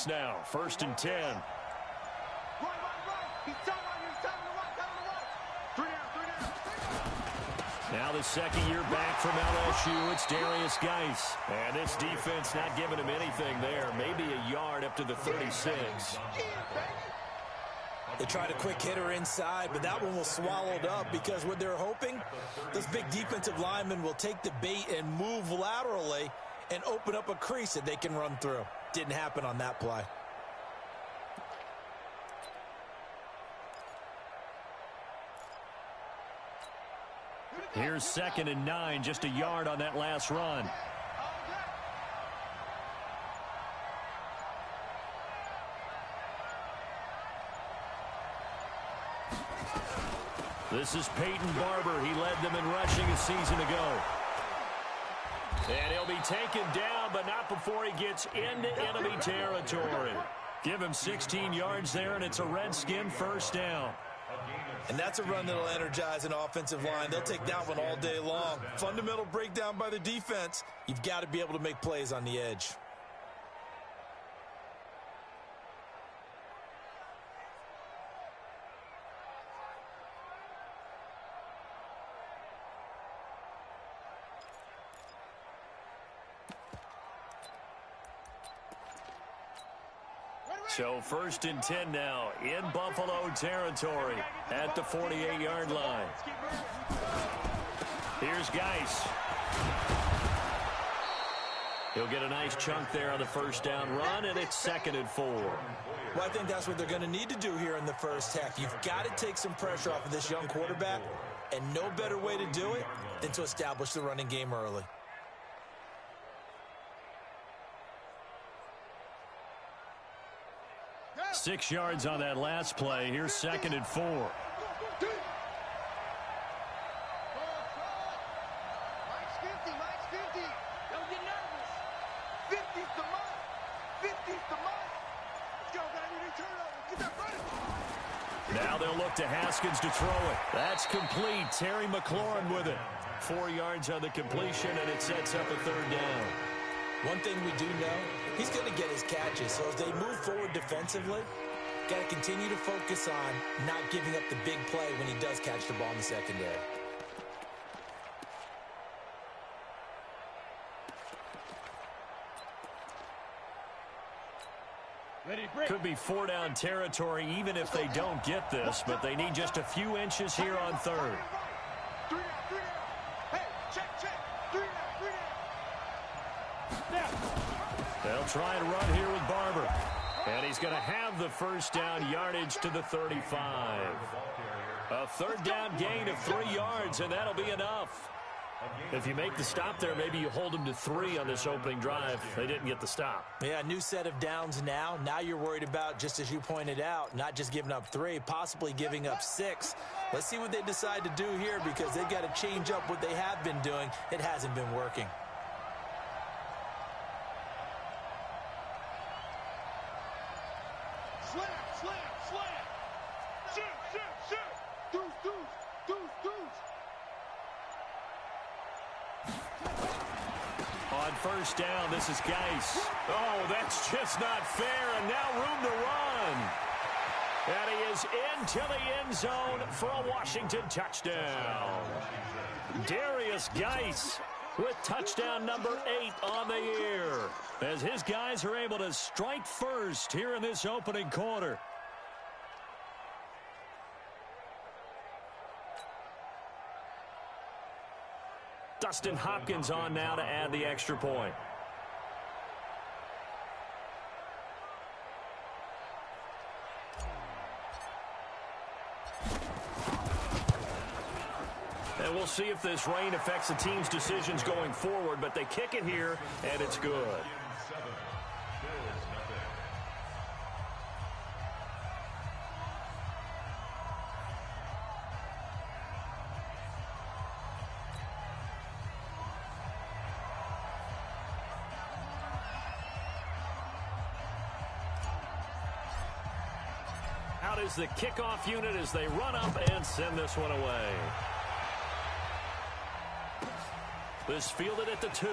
sticks now. 1st and 10. Now the second year back from LSU, it's Darius Geis. And this defense not giving him anything there. Maybe a yard up to the 36. They tried a quick hitter inside, but that one was swallowed up because what they're hoping, this big defensive lineman will take the bait and move laterally and open up a crease that they can run through. Didn't happen on that play. Here's 2nd and 9, just a yard on that last run. This is Peyton Barber. He led them in rushing a season ago. And he'll be taken down, but not before he gets into enemy territory. Give him 16 yards there, and it's a Redskin 1st down. And that's a run that'll energize an offensive line. They'll take that one all day long. Fundamental breakdown by the defense. You've got to be able to make plays on the edge. So 1st and 10 now in Buffalo territory at the 48-yard line. Here's Geis. He'll get a nice chunk there on the 1st down run, and it's 2nd and 4. Well, I think that's what they're going to need to do here in the first half. You've got to take some pressure off of this young quarterback, and no better way to do it than to establish the running game early. Six yards on that last play. Here's 2nd and 4. Now they'll look to Haskins to throw it. That's complete. Terry McLaurin with it. 4 yards on the completion, and it sets up a 3rd down. One thing we do know, he's going to get his catches. So as they move forward defensively, got to continue to focus on not giving up the big play when he does catch the ball in the secondary. Could be 4-down territory even if they don't get this, but they need just a few inches here on 3rd. They'll try and run here with Barber. And he's going to have the 1st down yardage to the 35. A 3rd down gain of 3 yards, and that'll be enough. If you make the stop there, maybe you hold them to 3 on this opening drive. They didn't get the stop. Yeah, new set of downs now. Now you're worried about, just as you pointed out, not just giving up 3, possibly giving up 6. Let's see what they decide to do here because they've got to change up what they have been doing. It hasn't been working. On 1st down, this is Geis. Oh, that's just not fair, and now room to run. And he is into the end zone for a Washington touchdown. Darius Geis with touchdown number 8 on the year, as his guys are able to strike first here in this opening quarter. Dustin Hopkins on now to add the extra point. And we'll see if this rain affects the team's decisions going forward, but they kick it here, and it's good. Out is the kickoff unit as they run up and send this one away. This fielded at the 2.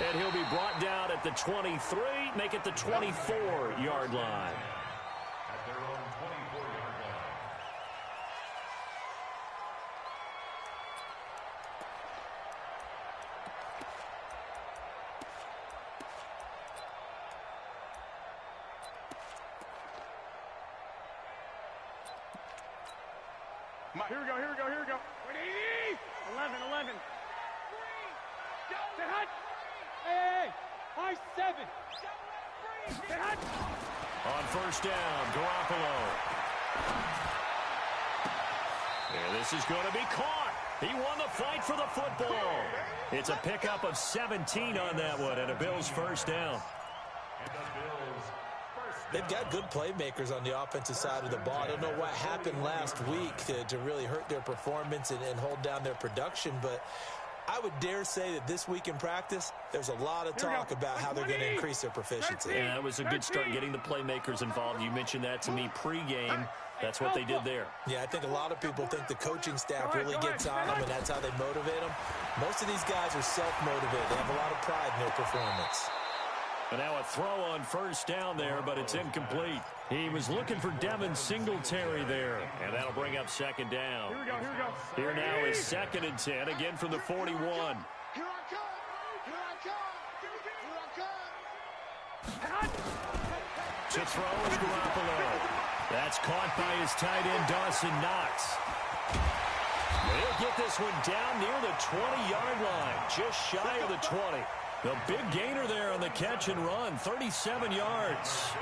And he'll be brought down at the 23, make it the 24-yard line. At their own 24-yard line. Here we go. 11. Say hut. Hey. High 7. Say hut. On first down, Garoppolo. And this is going to be caught. He won the fight for the football. It's a pickup of 17 on that one, and a Bills first down. They've got good playmakers on the offensive side of the ball. I don't know what happened last week to really hurt their performance and hold down their production, but I would dare say that this week in practice, there's a lot of talk about how they're going to increase their proficiency. Yeah, that was a good start getting the playmakers involved. You mentioned that to me pregame. That's what they did there. Yeah, I think a lot of people think the coaching staff really gets on them, and that's how they motivate them. Most of these guys are self-motivated. They have a lot of pride in their performance. And now a throw on first down there, but it's incomplete. He was looking for Devin Singletary there, and that'll bring up second down. Here we go. Here now is 2nd and 10, again from the 41. Here I come. To throw is Garoppolo. That's caught by his tight end, Dawson Knox. He'll get this one down near the 20-yard line, just shy of the 20. The big gainer there on the catch and run, 37 yards.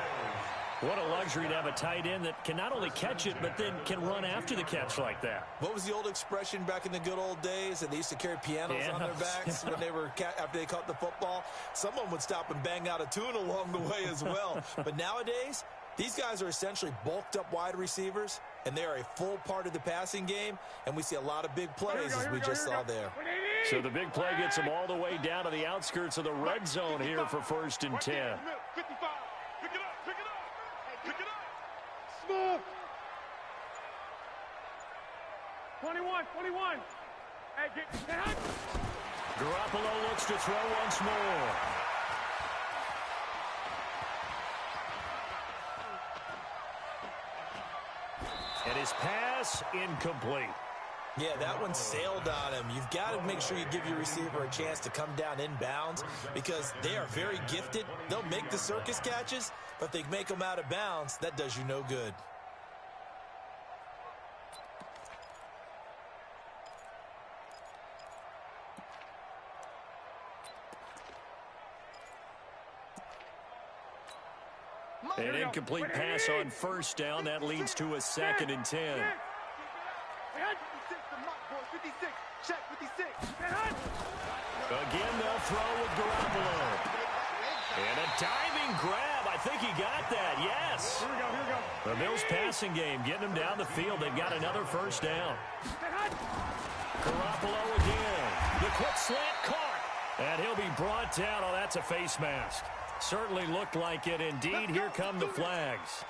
What a luxury to have a tight end that can not only catch it, but then can run after the catch like that. What was the old expression back in the good old days? And they used to carry pianos on their backs when they were after they caught the football. Someone would stop and bang out a tune along the way as well. But nowadays, these guys are essentially bulked up wide receivers, and they are a full part of the passing game, and we see a lot of big plays as we just saw there. So the big play gets them all the way down to the outskirts of the red zone here for 1st and 10. 55. Pick it up. Smooth. 21. Hey, get hut. Garoppolo looks to throw once more. And his pass incomplete. Yeah, that one sailed on him. You've got to make sure you give your receiver a chance to come down inbounds because they are very gifted. They'll make the circus catches, but if they make them out of bounds, that does you no good. An incomplete pass on first down. That leads to a 2nd and 10. Again, they'll throw with Garoppolo. And a diving grab. I think he got that. Yes. Here we go. The Bills passing game getting them down the field. They've got another first down. Garoppolo again. The quick slant caught. And he'll be brought down. Oh, that's a face mask. Certainly looked like it. Indeed, here come the flags.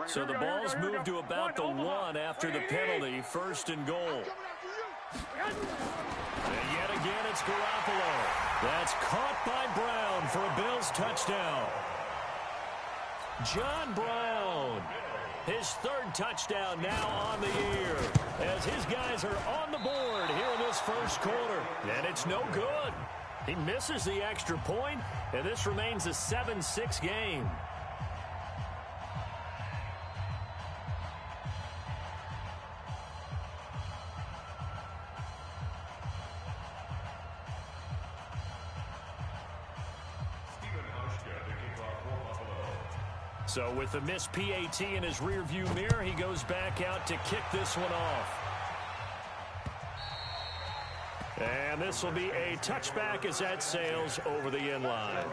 So the ball's moved to about the 1 after the penalty. 1st and goal. And yet again, it's Garoppolo. That's caught by Brown for a Bills touchdown. John Brown. His 3rd touchdown now on the year as his guys are on the board here in this first quarter. And it's no good. He misses the extra point, and this remains a 7-6 game. So with the missed PAT in his rearview mirror, he goes back out to kick this one off. And this will be a touchback as that sails over the end line.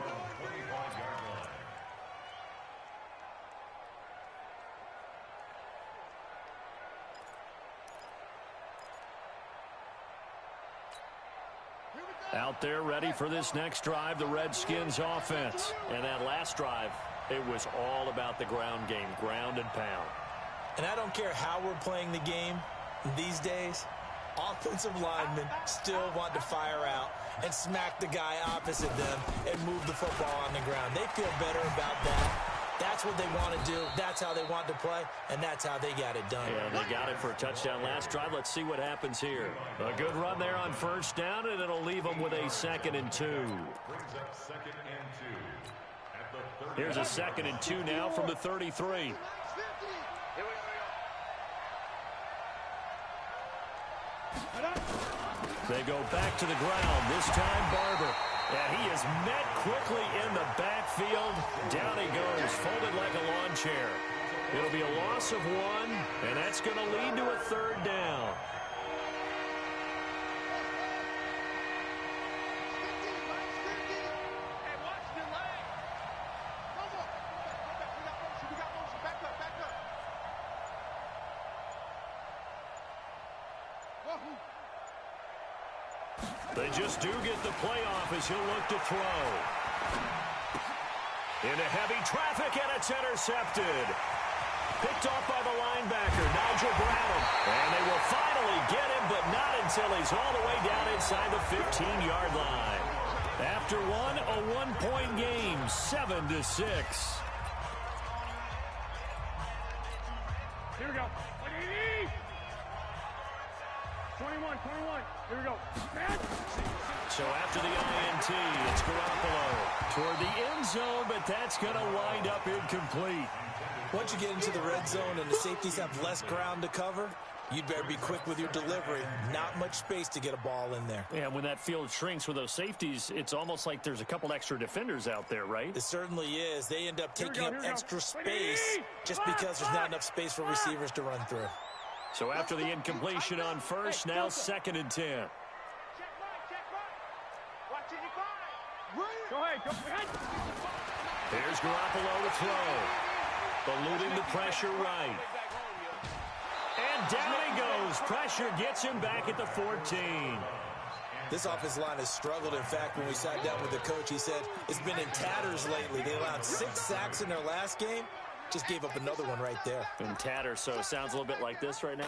Out there ready for this next drive, the Redskins offense. And that last drive, it was all about the ground game, ground and pound. And I don't care how we're playing the game these days, offensive linemen still want to fire out and smack the guy opposite them and move the football on the ground. They feel better about that. That's what they want to do. That's how they want to play, and that's how they got it done. Yeah, they got it for a touchdown last drive. Let's see what happens here. A good run there on first down, and it'll leave them with a 2nd and 2. Here's a 2nd and 2 now from the 33. They go back to the ground, this time Barber. And he is met quickly in the backfield. Down he goes, folded like a lawn chair. It'll be a loss of 1, and that's going to lead to a 3rd down. They just do get the playoff as he'll look to throw. Into heavy traffic, and it's intercepted. Picked off by the linebacker, Nigel Brown. And they will finally get him, but not until he's all the way down inside the 15-yard line. After one, a 1-point game, 7-6. Here we go. 21. Here we go. So after the INT, it's Garoppolo toward the end zone, but that's going to wind up incomplete. Once you get into the red zone and the safeties have less ground to cover, you'd better be quick with your delivery. Not much space to get a ball in there. Yeah, when that field shrinks with those safeties, it's almost like there's a couple extra defenders out there, right? It certainly is. They end up taking up extra space just because there's not enough space for receivers to run through. So after the incompletion on first, now 2nd and 10. Go ahead. Here's Garoppolo to throw. Eluding the pressure right. And down he goes. Pressure gets him back at the 14. This offensive line has struggled. In fact, when we sat down with the coach, he said it's been in tatters lately. They allowed 6 sacks in their last game. Just gave up another one right there. In tatters, so it sounds a little bit like this right now?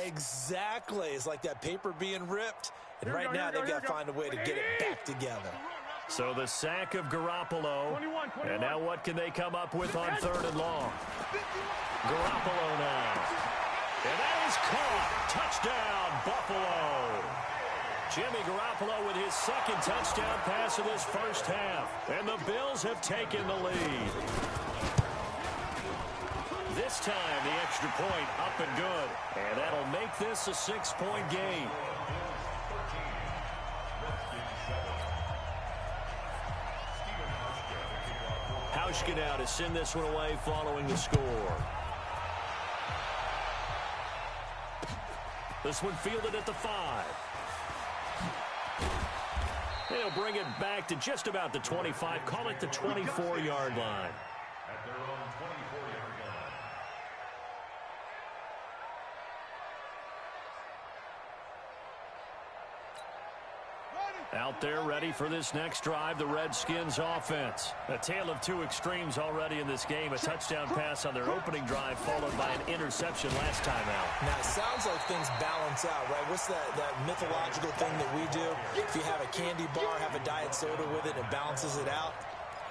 Exactly. It's like that paper being ripped. And right now they've got to find a way to get it back together. So the sack of Garoppolo. 21. And now what can they come up with on 3rd and long? Garoppolo now. And that is caught. Touchdown, Buffalo. Jimmy Garoppolo with his 2nd touchdown pass of this first half. And the Bills have taken the lead. This time, the extra point up and good. And that'll make this a 6-point game. Hauschka now to send this one away following the score. This one fielded at the 5. They'll bring it back to just about the 25. Call it the 24-yard line. At their own 24-yard line. Out there ready for this next drive, the Redskins offense. A tale of 2 extremes already in this game. A touchdown pass on their opening drive followed by an interception last time out. Now, it sounds like things balance out, right? What's that mythological thing that we do? If you have a candy bar, have a diet soda with it, it balances it out.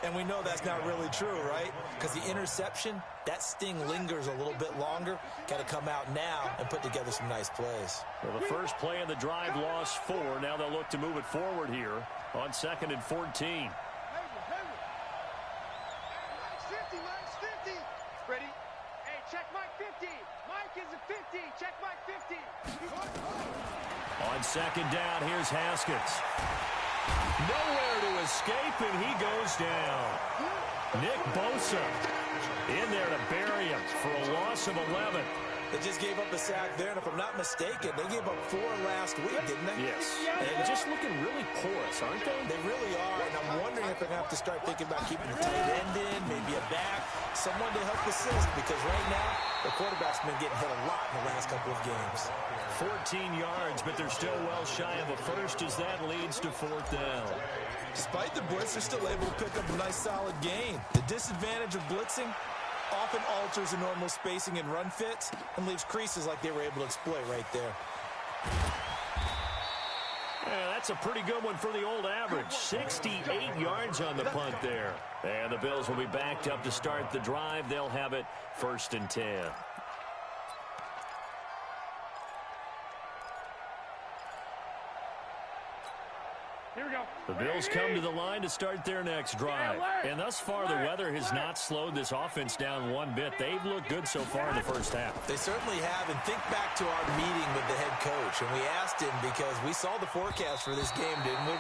And we know that's not really true, right? Because the interception, that sting lingers a little bit longer. Got to come out now and put together some nice plays. Well, the first play of the drive lost 4. Now they'll look to move it forward here on 2nd and 14. Ready? Hey, check Mike 50. Mike is a 50. Check Mike 50. On 2nd down, here's Haskins. Nowhere to escape, and he goes down. Nick Bosa in there to bury him for a loss of 11. They just gave up a sack there, and if I'm not mistaken, they gave up 4 last week, didn't they? Yes. And just looking really porous, aren't they? They really are, and I'm wondering if they're going to have to start thinking about keeping the tight end in, maybe a back, someone to help assist, because right now, the quarterback's been getting hit a lot in the last couple of games. 14 yards, but they're still well shy of a first as that leads to 4th down. Despite the blitz, they're still able to pick up a nice solid gain. The disadvantage of blitzing, often alters the normal spacing and run fits and leaves creases like they were able to exploit right there. Yeah, that's a pretty good one for the old average. 68 yards on the punt there. And the Bills will be backed up to start the drive. They'll have it 1st and 10. Here we go. The Bills come to the line to start their next drive. And thus far, the weather has not slowed this offense down one bit. They've looked good so far in the first half. They certainly have. And think back to our meeting with the head coach. And we asked him because we saw the forecast for this game, didn't we?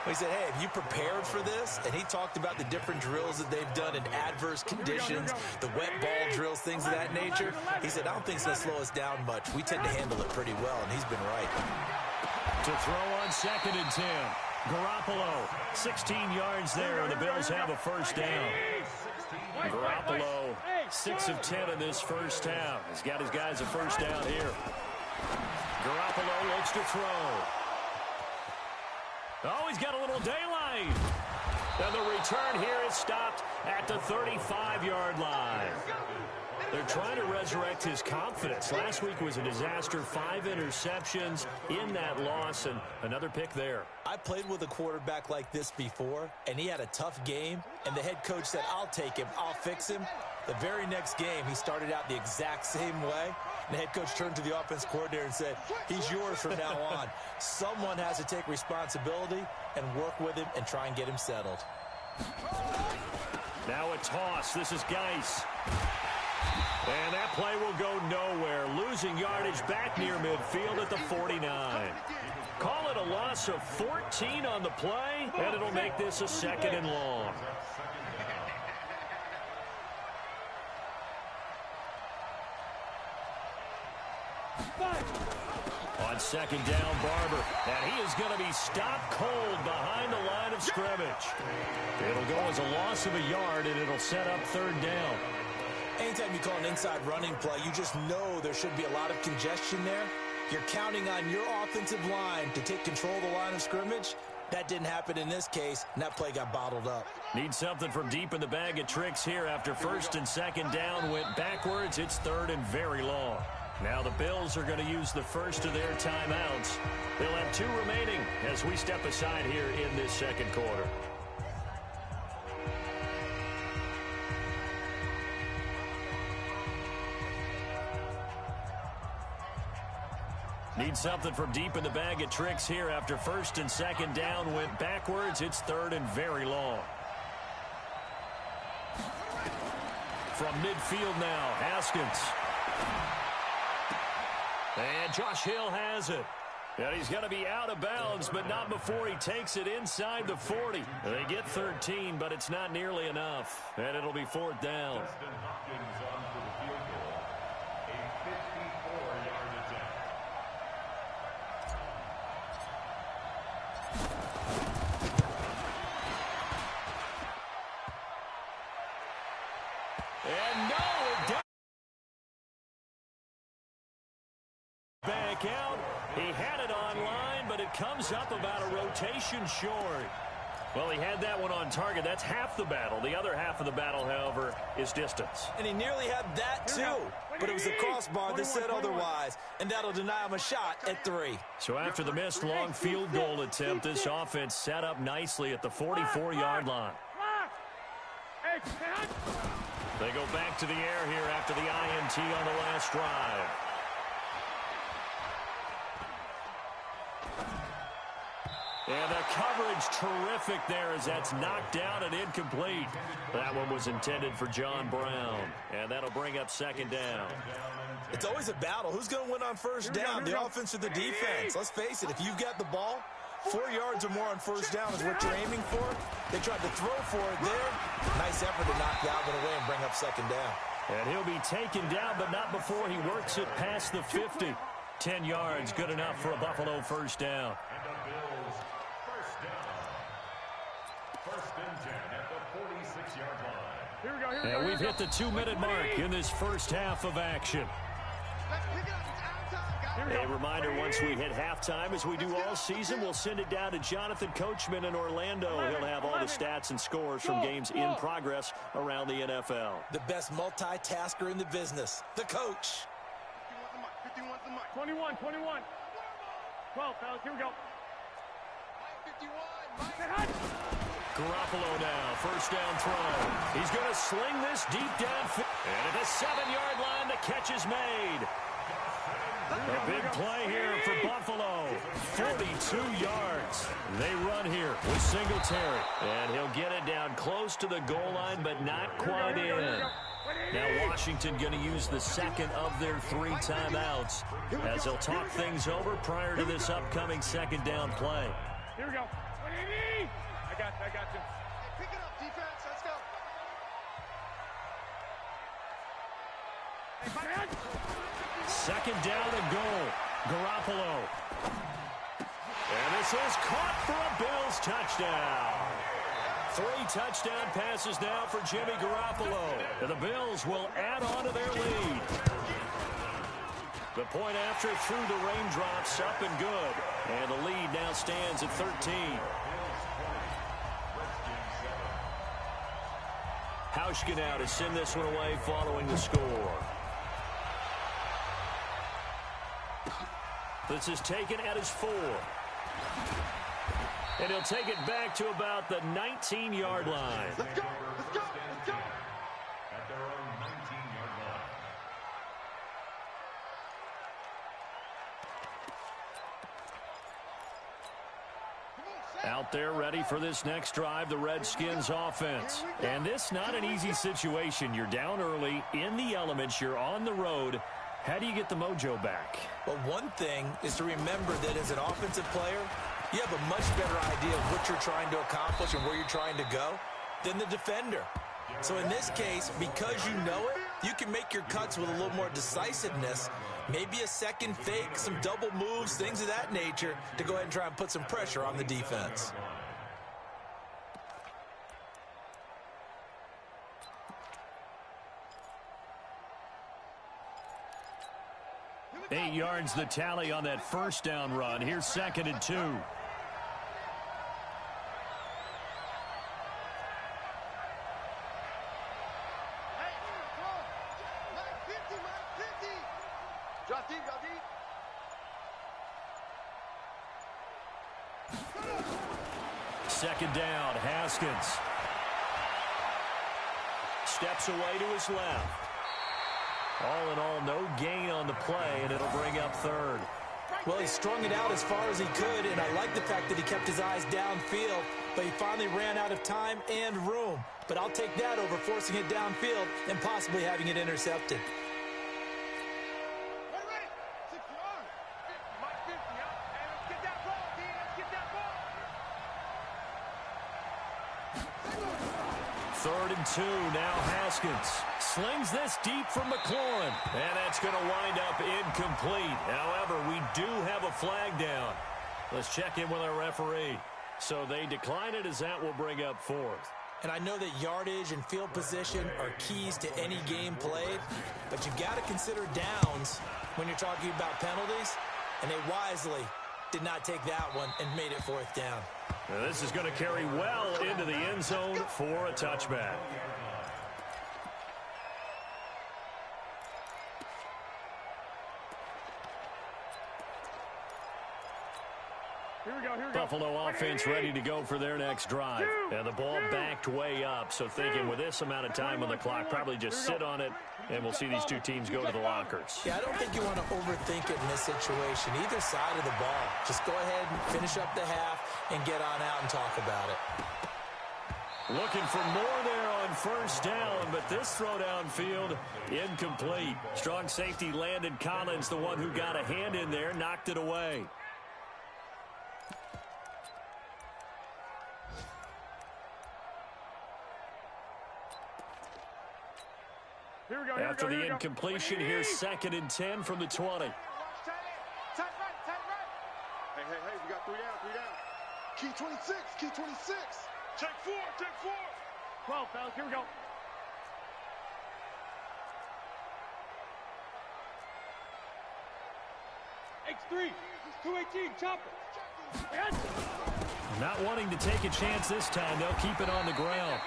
We said, hey, have you prepared for this? And he talked about the different drills that they've done in adverse conditions, the wet ball drills, things of that nature. He said, I don't think it's going to slow us down much. We tend to handle it pretty well, and he's been right. To throw on 2nd and 10. Garoppolo, 16 yards there, and the Bills have a first down. Garoppolo, 6 of 10 in this first half. He's got his guys a first down here. Garoppolo looks to throw. Oh, he's got a little daylight. And the return here is stopped at the 35-yard line. They're trying to resurrect his confidence. Last week was a disaster. 5 interceptions in that loss, and another pick there. I played with a quarterback like this before, and he had a tough game, and the head coach said, I'll take him, I'll fix him. The very next game, he started out the exact same way, and the head coach turned to the offense coordinator and said, he's yours from now on. Someone has to take responsibility and work with him and try and get him settled. Now a toss. This is Geis. And that play will go nowhere. Losing yardage back near midfield at the 49. Call it a loss of 14 on the play, and it'll make this a 2nd and long. On 2nd down, Barber. And he is going to be stopped cold behind the line of scrimmage. It'll go as a loss of a yard, and it'll set up 3rd down. Anytime you call an inside running play, you just know there should be a lot of congestion there. You're counting on your offensive line to take control of the line of scrimmage. That didn't happen in this case, and that play got bottled up. Need something from deep in the bag of tricks here after 1st and 2nd down. Went backwards. It's 3rd and very long. Now the Bills are going to use the first of their timeouts. They'll have 2 remaining as we step aside here in this 2nd quarter. Need something from deep in the bag of tricks here after 1st and 2nd down. Went backwards. It's 3rd and very long. From midfield now, Haskins. And Josh Hill has it. And he's going to be out of bounds, but not before he takes it inside the 40. They get 13, but it's not nearly enough. And it'll be 4th down. And no, it doesn't. Back out. He had it online, but it comes up about a rotation short. Well, he had that one on target. That's half the battle. The other half of the battle, however, is distance. And he nearly had that, too. But it was the crossbar that said otherwise, and that'll deny him a shot at 3. So after the missed long field goal attempt, this offense set up nicely at the 44-yard line. They go back to the air here after the INT on the last drive. And the coverage terrific there as that's knocked down and incomplete. That one was intended for John Brown. And that'll bring up 2nd down. It's always a battle. Who's going to win on 1st down, the offense or the defense? Let's face it, if you've got the ball, 4 yards or more on 1st down is what you're aiming for. They tried to throw for it there. Nice effort to knock Dalvin away and bring up 2nd down. And he'll be taken down, but not before he works it past the 50. 10 yards, good enough for a Buffalo 1st down. And we've hit the 2-minute mark in this first half of action. Let's pick it up. It's out of time, guys. A reminder, once we hit halftime, as we do all season, we'll send it down to Jonathan Coachman in Orlando. He'll have all the stats and scores from games in progress around the NFL. The best multitasker in the business, the coach. 21, 21. 12, fellas, here we go. 51. Garoppolo now, first down throw. He's going to sling this deep downfield. And at the 7-yard line, the catch is made. A big play here for Buffalo. 42 yards. They run here with Singletary. And he'll get it down close to the goal line, but not quite in. Now Washington going to use the second of their 3 timeouts as they'll talk things over prior to this upcoming second down play. Here we go. I got you. Pick it up, defense. Let's go. Second down and goal. Garoppolo. And this is caught for a Bills touchdown. 3 touchdown passes now for Jimmy Garoppolo. And the Bills will add on to their lead. The point after through the raindrops, up and good. And the lead now stands at 13. Hauschka now to send this one away following the score. This is taken at his 4. And he'll take it back to about the 19-yard line. Let's go. At their own 19-yard line. Out there ready for this next drive, the Redskins offense. And this not an easy situation. You're down early, in the elements, you're on the road. How do you get the mojo back? Well, one thing is to remember that as an offensive player, you have a much better idea of what you're trying to accomplish and where you're trying to go than the defender. So in this case, because you know it, you can make your cuts with a little more decisiveness, maybe a second fake, some double moves, things of that nature, to go ahead and try and put some pressure on the defense. Eight yards the tally on that first down run. Here's second and 2. Drop deep. Second down, Haskins. Steps away to his left. All in all, no gain on the play, and it'll bring up third. Well, he strung it out as far as he could, and I like the fact that he kept his eyes downfield, but he finally ran out of time and room. But I'll take that over forcing it downfield and possibly having it intercepted. Ready. 6 yards. Mike 50, huh? Hey, let's get that ball, D. Let's get that ball. Third and 2, now Haskins. Slings this deep from McLaurin. And that's going to wind up incomplete. However, we do have a flag down. Let's check in with our referee. So they decline it as that will bring up fourth. And I know that yardage and field position are keys to any game played, but you've got to consider downs when you're talking about penalties, and they wisely did not take that one and made it fourth down. Now this is going to carry well into the end zone for a touchback. Here we go. Buffalo offense ready to go for their next drive. And the ball backed way up, so thinking with this amount of time on the clock, probably just sit on it, and we'll see these two teams go to the lockers. Yeah, I don't think you want to overthink it in this situation. Either side of the ball. Just go ahead and finish up the half and get on out and talk about it. Looking for more there on first down, but this throw downfield incomplete. Strong safety Landon Collins, the one who got a hand in there, knocked it away. After the incompletion, here's second and 10 from the 20. Tight right. Hey, we got 3 down. Key 26. Check 4. 12, fellas, here we go. X3, 218, chopper. Not wanting to take a chance this time. They'll keep it on the ground.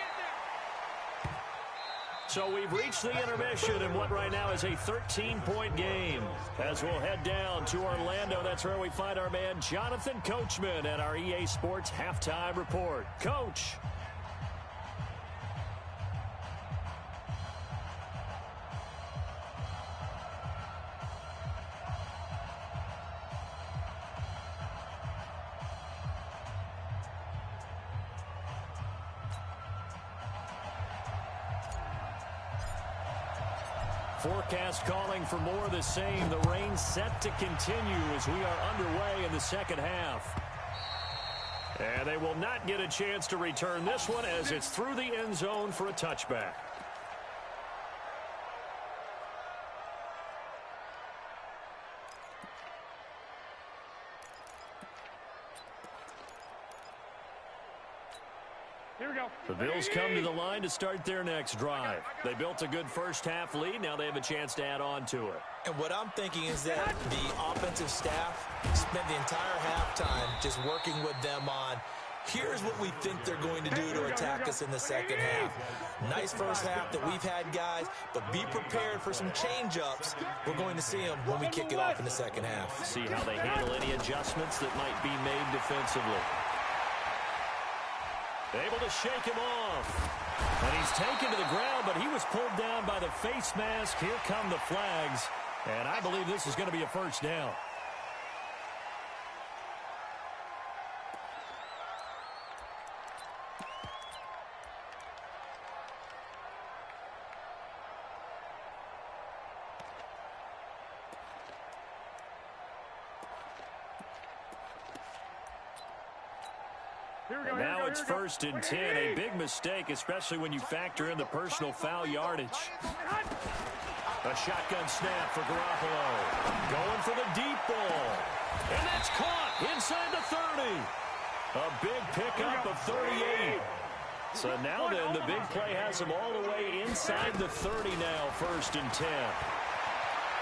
So we've reached the intermission in what right now is a 13-point game. As we'll head down to Orlando, that's where we find our man Jonathan Coachman at our EA Sports Halftime Report. Coach. Forecast calling for more of the same. The rain set to continue as we are underway in the second half. And they will not get a chance to return this one as it's through the end zone for a touchback. Here we go. The Bills come to the line to start their next drive. They built a good first-half lead. Now they have a chance to add on to it. And what I'm thinking is that the offensive staff spent the entire halftime just working with them on, here's what we think they're going to do to attack us in the second half. Nice first half that we've had, guys, but be prepared for some change-ups. We're going to see them when we kick it off in the second half. See how they handle any adjustments that might be made defensively. Able to shake him off. And he's taken to the ground, but he was pulled down by the face mask. Here come the flags. And I believe this is going to be a first down. And now it's 1st and 10. A big mistake, especially when you factor in the personal foul yardage. A shotgun snap for Garoppolo. Going for the deep ball. And that's caught inside the 30. A big pickup of 38. So now then, the big play has him all the way inside the 30 now, 1st and 10.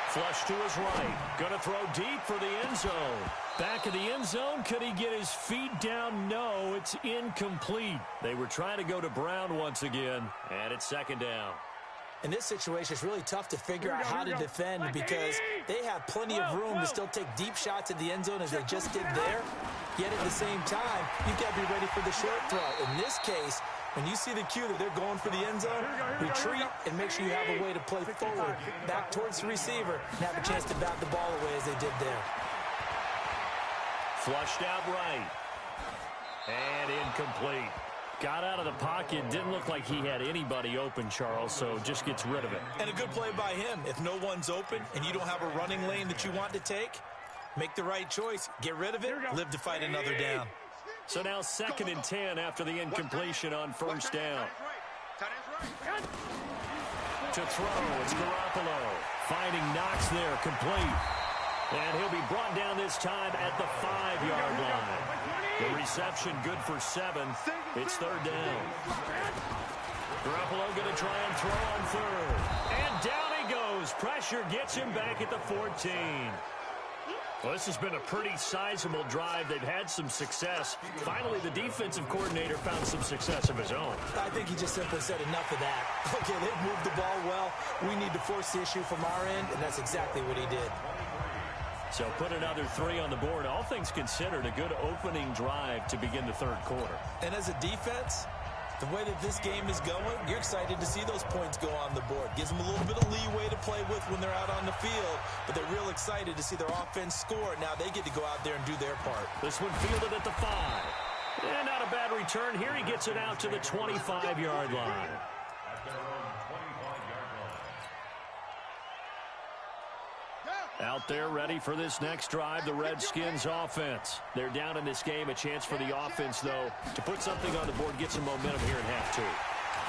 Flush to his right. Going to throw deep for the end zone. Back of the end zone. Could he get his feet down? No, it's incomplete. They were trying to go to Brown once again, and it's 2nd down. In this situation, it's really tough to figure out how to defend because they have plenty of room to still take deep shots at the end zone as they just did there. Yet at the same time, you've got to be ready for the short throw. In this case, when you see the cue that they're going for the end zone, retreat and make sure you have a way to play forward, back towards the receiver, and have a chance to bat the ball away as they did there. Flushed out right. And incomplete. Got out of the pocket. Didn't look like he had anybody open, Charles, so just gets rid of it. And a good play by him. If no one's open and you don't have a running lane that you want to take, make the right choice. Get rid of it. Live to fight another down. So now 2nd and 10 after the incompletion on 1st down. To throw, it's Garoppolo. Finding Knox there, complete. And he'll be brought down this time at the 5-yard line. The reception good for 7. It's 3rd down. Garoppolo going to try and throw on 3rd. And down he goes. Pressure gets him back at the 14. Well, this has been a pretty sizable drive. They've had some success. Finally, the defensive coordinator found some success of his own. I think he just simply said enough of that. Okay, they've moved the ball well. We need to force the issue from our end, and that's exactly what he did. So put another 3 on the board. All things considered, a good opening drive to begin the 3rd quarter. And as a defense, the way that this game is going, you're excited to see those points go on the board. Gives them a little bit of leeway to play with when they're out on the field, but they're real excited to see their offense score. Now they get to go out there and do their part. This one fielded at the 5. And not a bad return. Here he gets it out to the 25-yard line. Out there ready for this next drive, the Redskins offense. They're down in this game. A chance for the offense, though, to put something on the board, get some momentum here in half 2.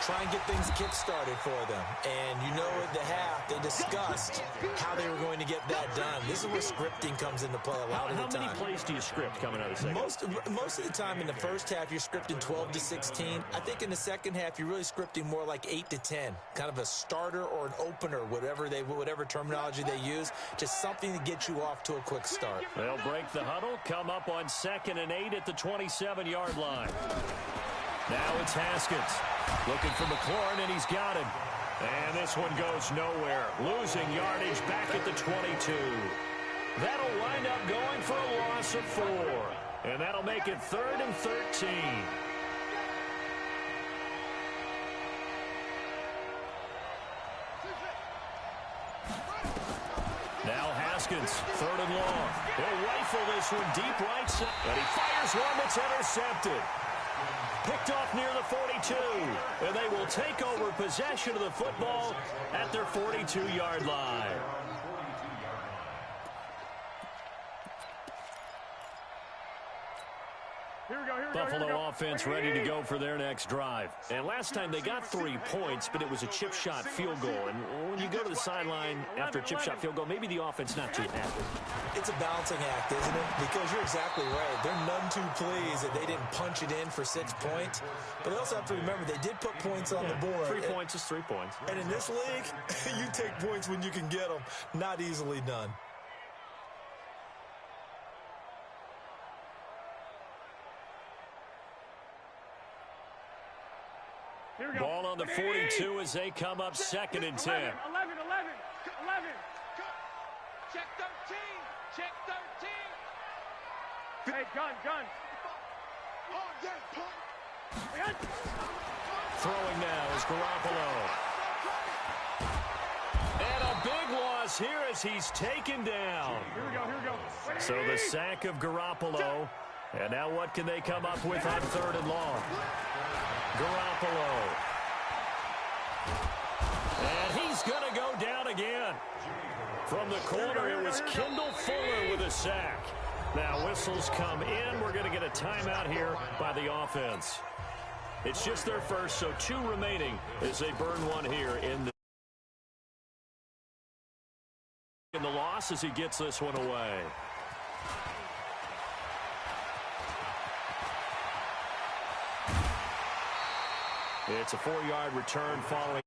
try and get things kick-started for them. And you know at the half, they discussed how they were going to get that done. This is where scripting comes into play a lot of the time. How many plays do you script coming out of the second? Most of the time in the first half, you're scripting 12 to 16. I think in the second half, you're really scripting more like 8 to 10. Kind of a starter or an opener, whatever terminology they use. Just something to get you off to a quick start. They'll break the huddle, come up on 2nd and 8 at the 27-yard line. Now it's Haskins looking for McLaurin, and he's got him. And this one goes nowhere. Losing yardage back at the 22. That'll wind up going for a loss of 4. And that'll make it 3rd and 13. Now Haskins, 3rd and long. He'll rifle this one deep right side. And he fires one that's intercepted. Picked off near the 42. And they will take over possession of the football at their 42-yard line. Buffalo offense ready to go for their next drive. And last time they got 3 points, but it was a chip shot field goal. And when you go to the sideline after a chip shot field goal, maybe the offense not too happy. It's a balancing act, isn't it? Because you're exactly right. They're none too pleased that they didn't punch it in for 6 points. But they also have to remember they did put points on the board. 3 points is 3 points. And in this league, you take points when you can get them. Not easily done. Ball on the 42 as they come up 2nd and 10. 11. Check 13. Check 13. Hey, gun. Throwing now is Garoppolo. And a big loss here as he's taken down. Here we go. So the sack of Garoppolo. And now what can they come up with on 3rd and long? Garoppolo. And he's going to go down again. From the corner, it was Kendall Fuller with a sack. Now whistles come in. We're going to get a timeout here by the offense. It's just their first, so 2 remaining as they burn one here in the loss as he gets this one away. It's a 4-yard return following